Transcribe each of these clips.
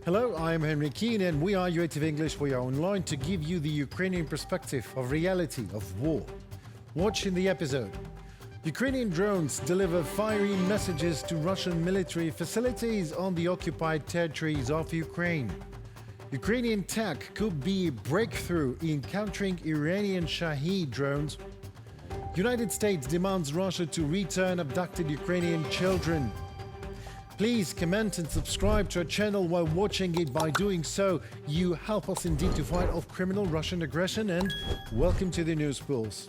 Hello, I'm Henry Keane and we are UATV English. We are online to give you the Ukrainian perspective of reality of war. Watch in the episode. Ukrainian drones deliver fiery messages to Russian military facilities on the occupied territories of Ukraine. Ukrainian tech could be a breakthrough in countering Iranian Shahed drones. United States demands Russia to return abducted Ukrainian children. Please comment and subscribe to our channel while watching it. By doing so, you help us indeed to fight off criminal Russian aggression. And welcome to the news pools.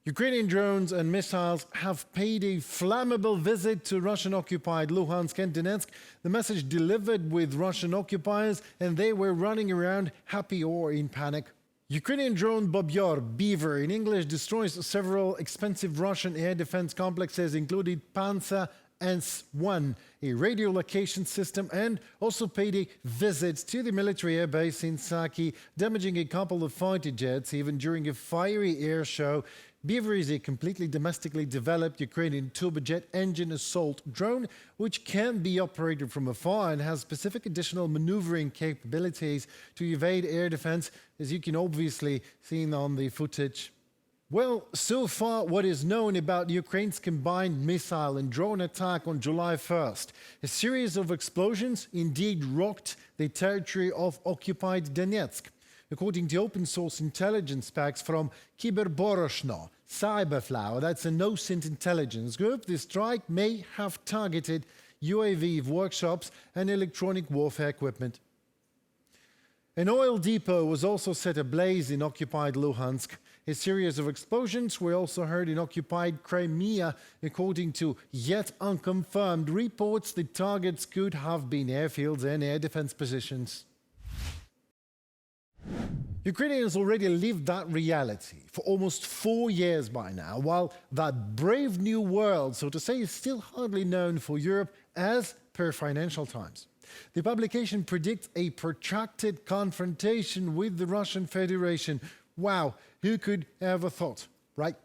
Ukrainian drones and missiles have paid a flammable visit to Russian-occupied Luhansk and Donetsk. The message delivered with Russian occupiers, and they were running around happy or in panic. Ukrainian drone Bobyor, Beaver in English, destroys several expensive Russian air defense complexes, including Panzer S-1, a radio location system, and also paid a visit to the military air base in Saki, damaging a couple of fighter jets even during a fiery air show. Beaver is a completely domestically developed Ukrainian turbojet engine assault drone which can be operated from afar and has specific additional maneuvering capabilities to evade air defense, as you can obviously see on the footage. Well, so far what is known about Ukraine's combined missile and drone attack on July 1st. A series of explosions indeed rocked the territory of occupied Donetsk. According to open-source intelligence packs from Kyberboroshno, Cyberflower, that's a nascent intelligence group, the strike may have targeted UAV workshops and electronic warfare equipment. An oil depot was also set ablaze in occupied Luhansk. A series of explosions were also heard in occupied Crimea. According to yet unconfirmed reports, the targets could have been airfields and air defense positions. Ukrainians already lived that reality for almost 4 years by now, while that brave new world, so to say, is still hardly known for Europe, as per Financial Times. The publication predicts a protracted confrontation with the Russian Federation. Wow, who could ever thought, right?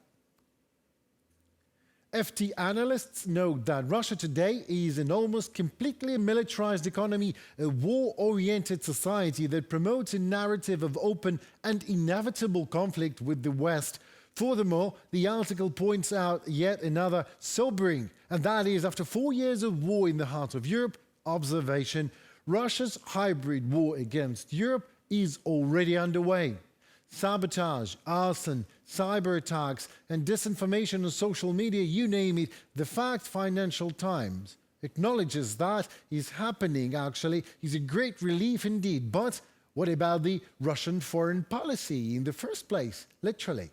FT analysts note that Russia today is an almost completely militarized economy, a war-oriented society that promotes a narrative of open and inevitable conflict with the West. Furthermore, the article points out yet another sobering, and that is, after 4 years of war in the heart of Europe, observation, Russia's hybrid war against Europe is already underway. Sabotage, arson, cyber attacks, and disinformation on social media, you name it, the fact Financial Times acknowledges that is happening actually is a great relief indeed. But what about the Russian foreign policy in the first place, literally?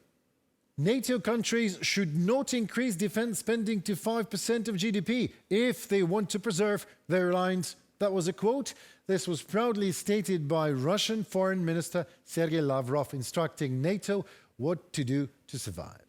NATO countries should not increase defense spending to 5% of GDP if they want to preserve their lines. That was a quote. This was proudly stated by Russian Foreign Minister Sergei Lavrov, instructing NATO what to do to survive.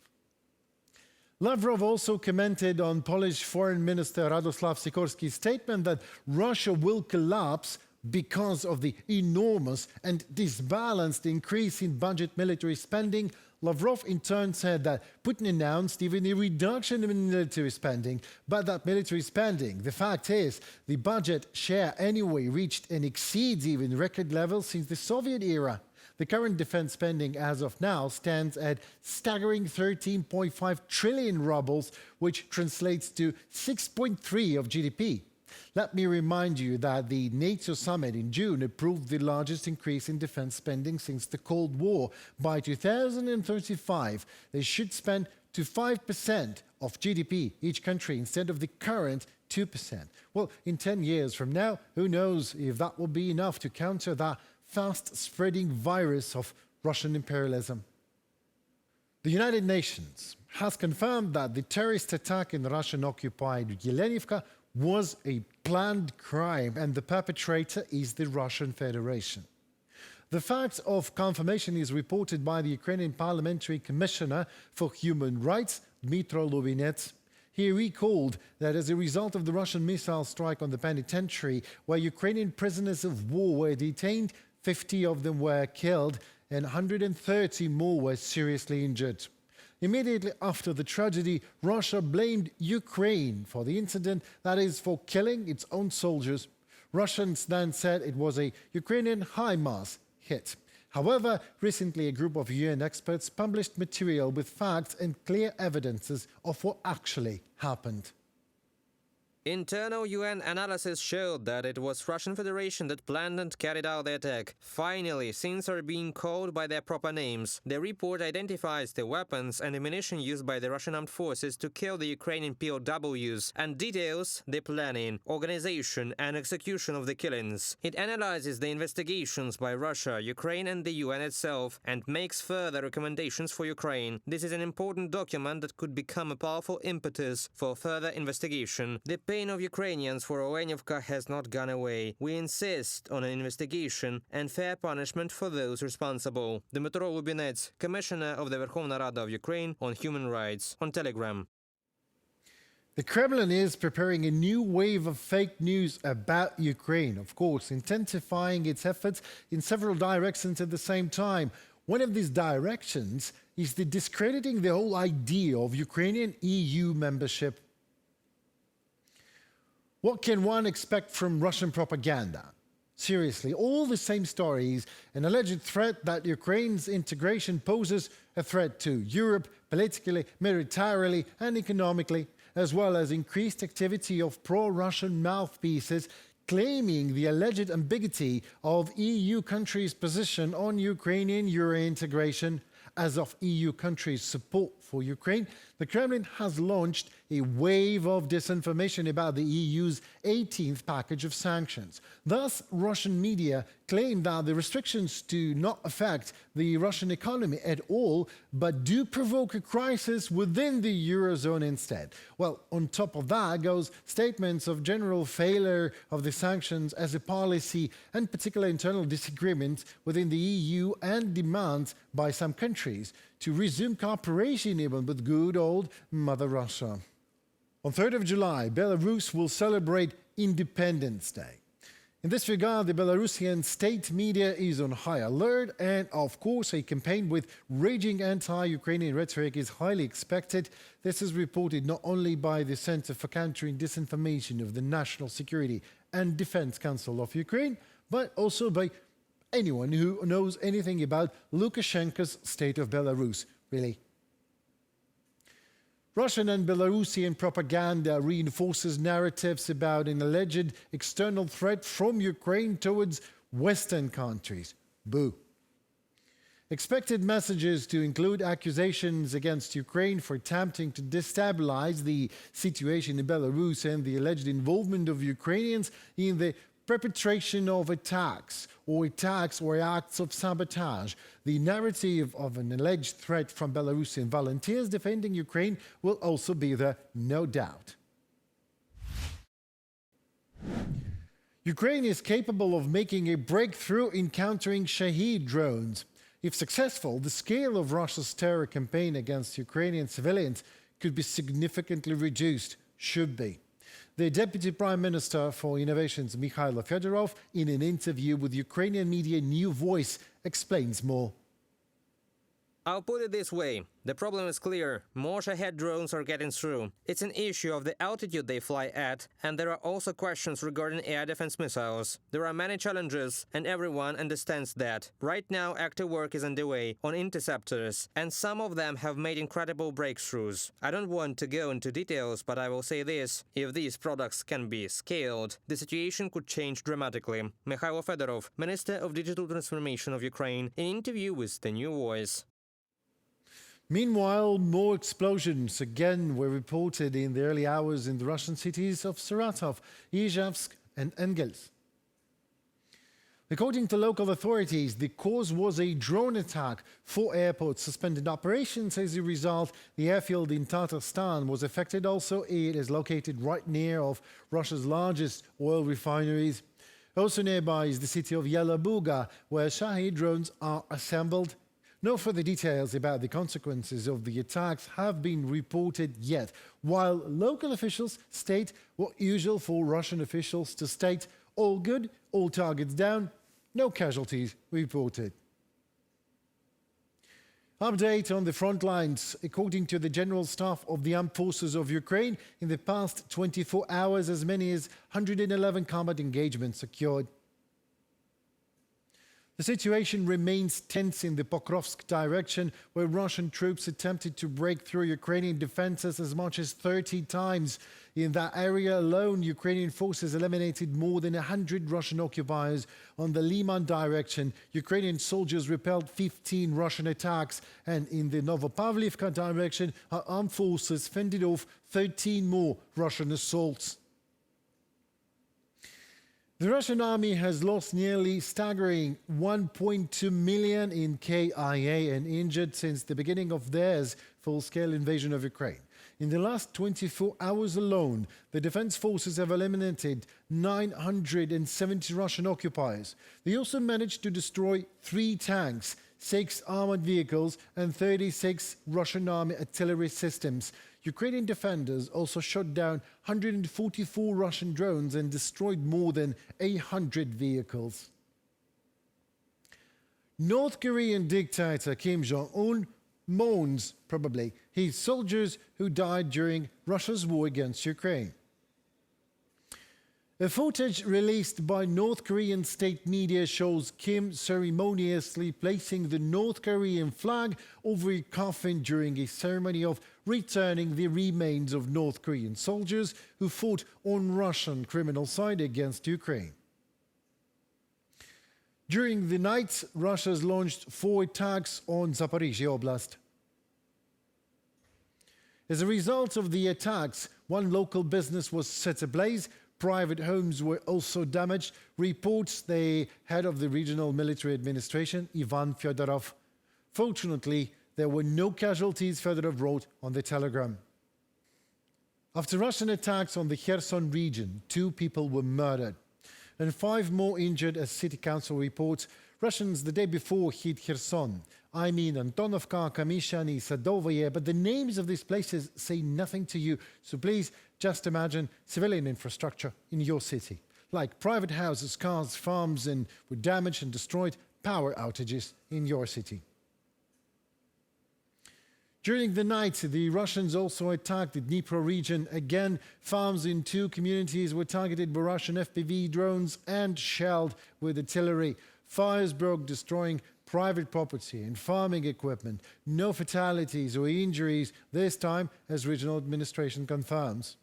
Lavrov also commented on Polish Foreign Minister Radosław Sikorski's statement that Russia will collapse because of the enormous and disbalanced increase in budget military spending. Lavrov in turn said that Putin announced even a reduction in military spending, but that military spending, the fact is, the budget share anyway reached and exceeds even record levels since the Soviet era. The current defense spending as of now stands at staggering 13.5 trillion rubles, which translates to 6.3% of GDP. Let me remind you that the NATO summit in June approved the largest increase in defense spending since the Cold War. By 2035, they should spend to 5% of GDP each country instead of the current 2%. Well, in 10 years from now, who knows if that will be enough to counter that fast-spreading virus of Russian imperialism. The United Nations has confirmed that the terrorist attack in Russian-occupied Olenivka was a planned crime and the perpetrator is the Russian Federation. The fact of confirmation is reported by the Ukrainian Parliamentary Commissioner for Human Rights, Dmytro Lubinets. He recalled that as a result of the Russian missile strike on the penitentiary, where Ukrainian prisoners of war were detained, 50 of them were killed and 130 more were seriously injured. Immediately after the tragedy, Russia blamed Ukraine for the incident, that is, for killing its own soldiers. Russians then said it was a Ukrainian HIMARS hit. However, recently a group of UN experts published material with facts and clear evidences of what actually happened. Internal UN analysis showed that it was Russian Federation that planned and carried out the attack. Finally, things are being called by their proper names. The report identifies the weapons and ammunition used by the Russian armed forces to kill the Ukrainian POWs and details the planning, organization and execution of the killings. It analyzes the investigations by Russia, Ukraine and the UN itself and makes further recommendations for Ukraine. This is an important document that could become a powerful impetus for further investigation. The pain of Ukrainians for Olenivka has not gone away. We insist on an investigation and fair punishment for those responsible. Dmytro Lubinets, Commissioner of the Verkhovna Rada of Ukraine on Human Rights, on Telegram. The Kremlin is preparing a new wave of fake news about Ukraine, of course, intensifying its efforts in several directions at the same time. One of these directions is the discrediting the whole idea of Ukrainian EU membership. What can one expect from Russian propaganda? Seriously, all the same stories, an alleged threat that Ukraine's integration poses a threat to Europe politically, militarily and economically, as well as increased activity of pro-Russian mouthpieces claiming the alleged ambiguity of EU countries' position on Ukrainian Euro integration. As of EU countries' support for Ukraine, the Kremlin has launched a wave of disinformation about the EU's 18th package of sanctions. Thus, Russian media claim that the restrictions do not affect the Russian economy at all, but do provoke a crisis within the Eurozone instead. Well, on top of that goes statements of general failure of the sanctions as a policy and particular internal disagreements within the EU and demands by some countries to resume cooperation even with good old Mother Russia. On 3rd of July, Belarus will celebrate Independence Day. In this regard, the Belarusian state media is on high alert and, of course, a campaign with raging anti-Ukrainian rhetoric is highly expected. This is reported not only by the Center for Countering Disinformation of the National Security and Defense Council of Ukraine, but also by anyone who knows anything about Lukashenko's state of Belarus, really. Russian and Belarusian propaganda reinforces narratives about an alleged external threat from Ukraine towards Western countries. Boo. Expected messages to include accusations against Ukraine for attempting to destabilize the situation in Belarus and the alleged involvement of Ukrainians in the perpetration of attacks or acts of sabotage. The narrative of an alleged threat from Belarusian volunteers defending Ukraine will also be there, no doubt. Ukraine is capable of making a breakthrough in countering Shahed drones. If successful, the scale of Russia's terror campaign against Ukrainian civilians could be significantly reduced, should be. The Deputy Prime Minister for Innovations, Mikhailo Fedorov, in an interview with Ukrainian media New Voice, explains more. I'll put it this way. The problem is clear. More Shahed drones are getting through. It's an issue of the altitude they fly at, and there are also questions regarding air defense missiles. There are many challenges, and everyone understands that. Right now, active work is underway on interceptors, and some of them have made incredible breakthroughs. I don't want to go into details, but I will say this. If these products can be scaled, the situation could change dramatically. Mikhailo Fedorov, Minister of Digital Transformation of Ukraine, in an interview with The New Voice. Meanwhile, more explosions again were reported in the early hours in the Russian cities of Saratov, Ijevsk and Engels. According to local authorities, the cause was a drone attack. 4 airports suspended operations. As a result, the airfield in Tatarstan was affected. Also, it is located right near of Russia's largest oil refineries. Also nearby is the city of Yelabuga, where Shahed drones are assembled. No further details about the consequences of the attacks have been reported yet, while local officials state what usual for Russian officials to state: all good, all targets down, no casualties reported. Update on the front lines. According to the General Staff of the Armed Forces of Ukraine, in the past 24 hours, as many as 111 combat engagements occurred. The situation remains tense in the Pokrovsk direction, where Russian troops attempted to break through Ukrainian defenses as much as 30 times. In that area alone, Ukrainian forces eliminated more than 100 Russian occupiers. On the Liman direction, Ukrainian soldiers repelled 15 Russian attacks. And in the Novopavlivka direction, our armed forces fended off 13 more Russian assaults. The Russian army has lost nearly staggering 1.2 million in KIA and injured since the beginning of theirs full-scale invasion of Ukraine. In the last 24 hours alone, the defense forces have eliminated 970 Russian occupiers. They also managed to destroy 3 tanks, 6 armored vehicles and 36 Russian army artillery systems. Ukrainian defenders also shot down 144 Russian drones and destroyed more than 800 vehicles. North Korean dictator Kim Jong-un mourns, probably, his soldiers who died during Russia's war against Ukraine. A footage released by North Korean state media shows Kim ceremoniously placing the North Korean flag over a coffin during a ceremony of returning the remains of North Korean soldiers who fought on Russian criminal side against Ukraine. During the night, Russia has launched 4 attacks on Zaporizhzhia Oblast. As a result of the attacks, one local business was set ablaze. Private homes were also damaged, reports the head of the regional military administration, Ivan Fedorov. Fortunately, there were no casualties, Fedorov wrote on the Telegram. After Russian attacks on the Kherson region, 2 people were murdered and 5 more injured, as city council reports. Russians the day before hit Kherson. I mean Antonovka, Kamishany, Sadovoye, but the names of these places say nothing to you. So please just imagine civilian infrastructure in your city, like private houses, cars, farms, and were damaged and destroyed, power outages in your city. During the night, the Russians also attacked the Dnipro region. Again, farms in 2 communities were targeted by Russian FPV drones and shelled with artillery. Fires broke, destroying private property and farming equipment. No fatalities or injuries this time, as regional administration confirms.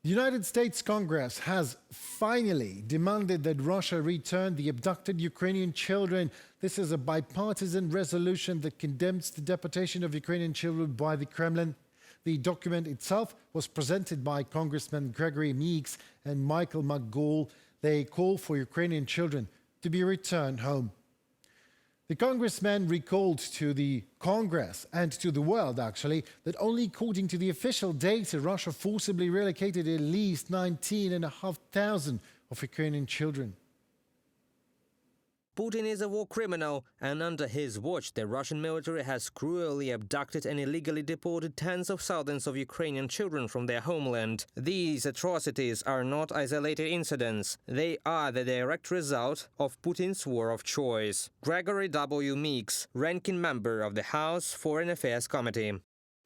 The United States Congress has finally demanded that Russia return the abducted Ukrainian children. This is a bipartisan resolution that condemns the deportation of Ukrainian children by the Kremlin. The document itself was presented by Congressmen Gregory Meeks and Michael McGaul. They call for Ukrainian children to be returned home. The congressman recalled to the Congress and to the world, actually, that only according to the official data, Russia forcibly relocated at least 19,500 of Ukrainian children. Putin is a war criminal, and under his watch, the Russian military has cruelly abducted and illegally deported tens of thousands of Ukrainian children from their homeland. These atrocities are not isolated incidents. They are the direct result of Putin's war of choice. Gregory W. Meeks, ranking member of the House Foreign Affairs Committee.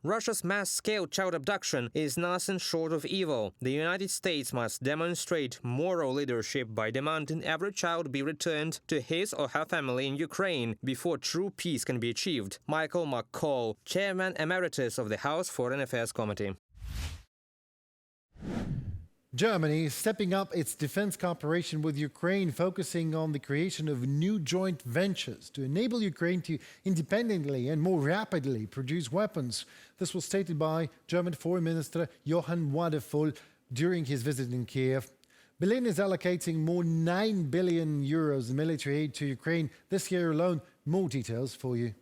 Russia's mass-scale child abduction is nothing short of evil. The United States must demonstrate moral leadership by demanding every child be returned to his or her family in Ukraine before true peace can be achieved. Michael McCall, Chairman Emeritus of the House Foreign Affairs Committee. Germany is stepping up its defense cooperation with Ukraine, focusing on the creation of new joint ventures to enable Ukraine to independently and more rapidly produce weapons. This was stated by German Foreign Minister Johann Wadephul during his visit in Kiev. Berlin is allocating more 9 billion euros in military aid to Ukraine this year alone. More details for you.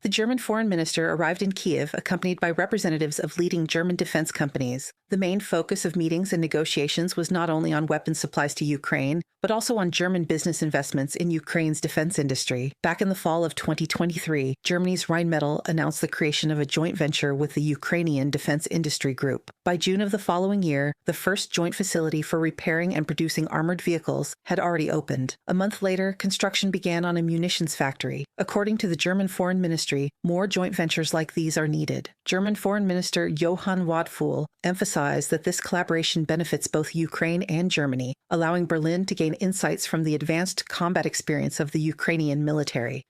The German foreign minister arrived in Kiev accompanied by representatives of leading German defense companies. The main focus of meetings and negotiations was not only on weapons supplies to Ukraine, but also on German business investments in Ukraine's defense industry. Back in the fall of 2023, Germany's Rheinmetall announced the creation of a joint venture with the Ukrainian Defense Industry Group. By June of the following year, the first joint facility for repairing and producing armored vehicles had already opened. A month later, construction began on a munitions factory. According to the German Foreign Ministry, more joint ventures like these are needed. German Foreign Minister Johann Wadfuhl emphasized that this collaboration benefits both Ukraine and Germany, allowing Berlin to gain insights from the advanced combat experience of the Ukrainian military.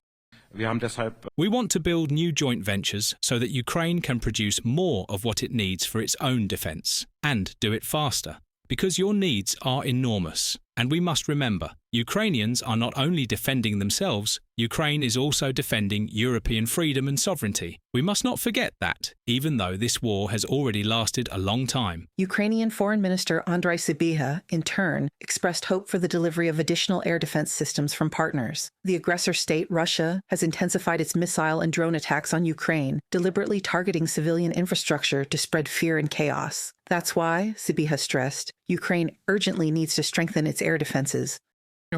We want to build new joint ventures so that Ukraine can produce more of what it needs for its own defence, and do it faster. Because your needs are enormous. And we must remember, Ukrainians are not only defending themselves, Ukraine is also defending European freedom and sovereignty. We must not forget that, even though this war has already lasted a long time. Ukrainian Foreign Minister Andrei Sybiha, in turn, expressed hope for the delivery of additional air defense systems from partners. The aggressor state, Russia, has intensified its missile and drone attacks on Ukraine, deliberately targeting civilian infrastructure to spread fear and chaos. That's why, Sybiha stressed, Ukraine urgently needs to strengthen its air defenses. The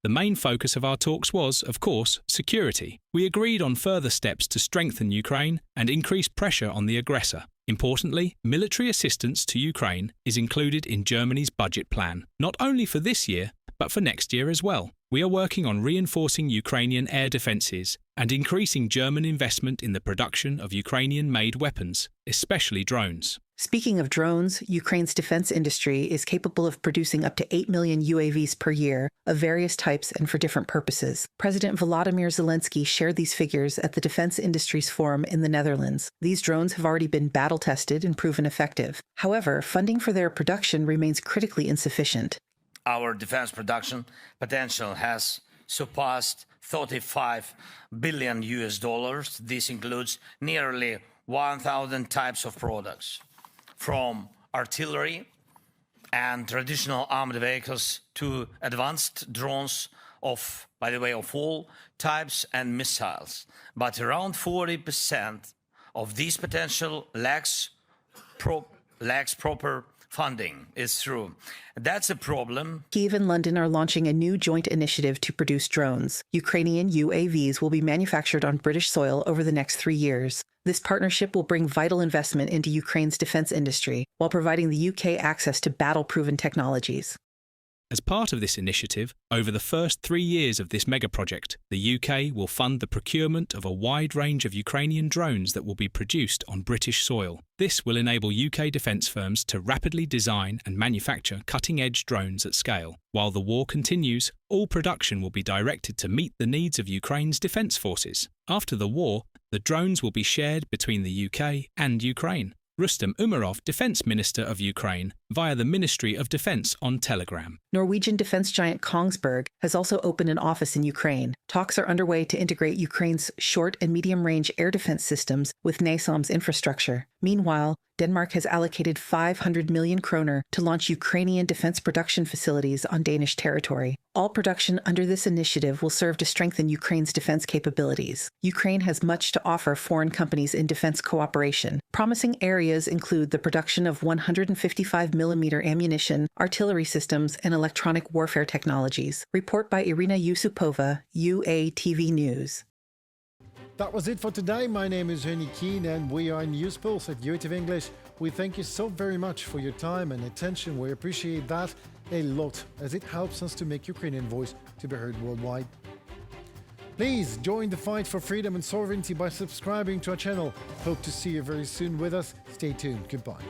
main focus of our talks was, of course, security. We agreed on further steps to strengthen Ukraine and increase pressure on the aggressor. Importantly, military assistance to Ukraine is included in Germany's budget plan, not only for this year, but for next year as well. We are working on reinforcing Ukrainian air defences and increasing German investment in the production of Ukrainian-made weapons, especially drones. Speaking of drones, Ukraine's defense industry is capable of producing up to 8 million UAVs per year of various types and for different purposes. President Volodymyr Zelenskyy shared these figures at the Defense Industries Forum in the Netherlands. These drones have already been battle-tested and proven effective. However, funding for their production remains critically insufficient. Our defense production potential has surpassed $35 billion. This includes nearly 1,000 types of products, from artillery and traditional armored vehicles to advanced drones of all types and missiles. But around 40% of this potential lacks proper funding. Is true. That's a problem. Kyiv and London are launching a new joint initiative to produce drones. Ukrainian UAVs will be manufactured on British soil over the next 3 years. This partnership will bring vital investment into Ukraine's defense industry while providing the UK access to battle-proven technologies. As part of this initiative, over the first 3 years of this megaproject, the UK will fund the procurement of a wide range of Ukrainian drones that will be produced on British soil. This will enable UK defence firms to rapidly design and manufacture cutting-edge drones at scale. While the war continues, all production will be directed to meet the needs of Ukraine's defence forces. After the war, the drones will be shared between the UK and Ukraine. Rustem Umerov, Defence Minister of Ukraine, via the Ministry of Defence on Telegram. Norwegian defence giant Kongsberg has also opened an office in Ukraine. Talks are underway to integrate Ukraine's short and medium-range air defence systems with NASAMS infrastructure. Meanwhile, Denmark has allocated 500 million kroner to launch Ukrainian defense production facilities on Danish territory. All production under this initiative will serve to strengthen Ukraine's defense capabilities. Ukraine has much to offer foreign companies in defense cooperation. Promising areas include the production of 155mm ammunition, artillery systems, and electronic warfare technologies. Report by Irina Yusupova, UATV News. That was it for today. My name is Henny Keen and we are News Pulse at UATV English. We thank you so very much for your time and attention. We appreciate that a lot as it helps us to make Ukrainian voice to be heard worldwide. Please join the fight for freedom and sovereignty by subscribing to our channel. Hope to see you very soon with us. Stay tuned. Goodbye.